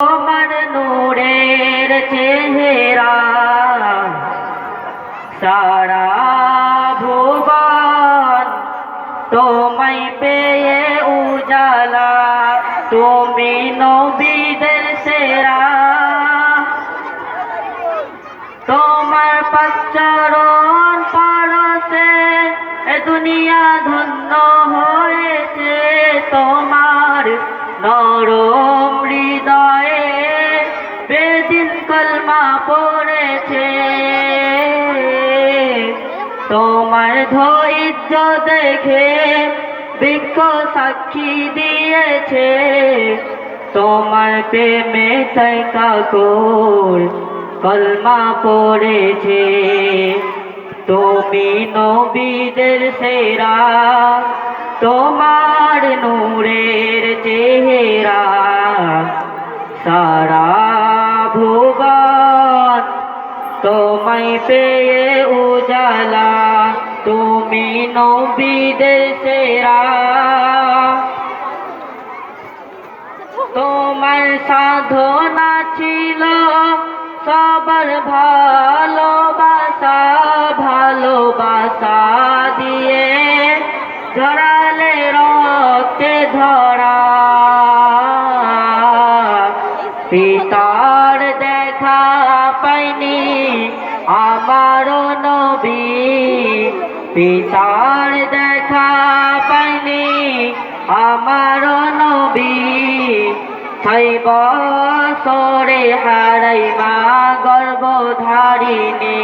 তোমার নূরের চেহারা সারা ভুবন তোমায় পেয়ে উজালা, তুমি নবীদের সেরা। তোমার পাঁচচরণ পরশে এ দুনিয়া ধন্য হয়েছে, তোমার নরম হৃদয়ে বেদিন কলমা পড়েছে। তোমার ধৈর্য দেখে বৃক্ষ সাক্ষী দিয়েছে, তোমার প্রেমে তাই কাকর কলমা পড়েছে। তুমি নবীদের সেরা, তোমার নূরের চেহারা সারা ভুবন তোমায় পেয়ে উজালা, তুমি নবীদের সেরা। তোমার সাধনা ছিল সবার ভালোবাসা, ভালোবাসা দিয়ে ঝরালে রক্তে ধরা। পিতার দেখা পাইনি আমারও নবী, পিতার দেখা পাইনি আমারও নবী। 6 বছরে হারাই মা গর্ভধারিণী,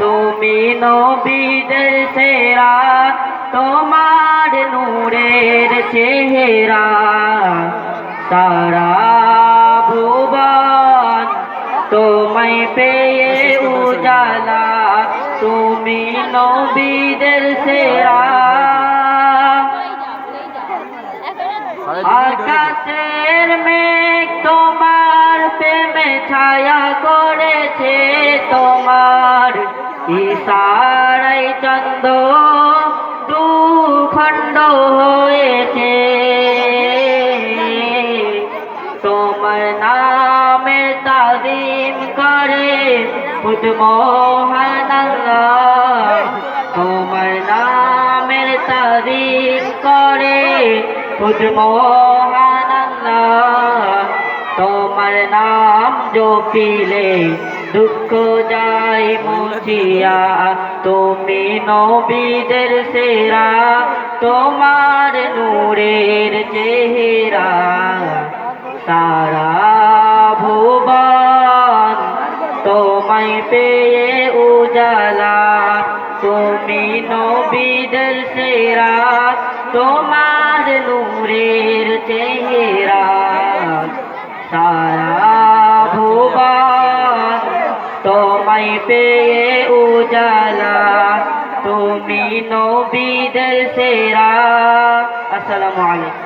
তুমি নবীদের সেরা, তোমার নূরের চেহারা সারা ভুবন তোমায় পেয়ে উজালা, তুমি নবীদের সেরা। আকাশের মেঘ তোমার প্রেমে ছায়া করেছে, তোমার ইশারায় চন্দ দুখণ্ড হয়েছে। তোমার নামে তাজিম করে খুদ মহান আল্লাহ, তোমার নামের তাজিম করে খুদ মহান আল্লাহ। তোমার নাম জপিলে দুঃখ যায় মুছিয়া, তুমি নবীদের সেরা, তোমার নূরের চেহারা সারা ভুবন তোমায় পেয়ে উজালা, তুমি নবীদের সেরা, তোমার নূরের চেহারা সারা ভুবন তোমায় পেয়ে উজালা, তুমি নবীদের সেরা। আসসালামু আলাইকুম।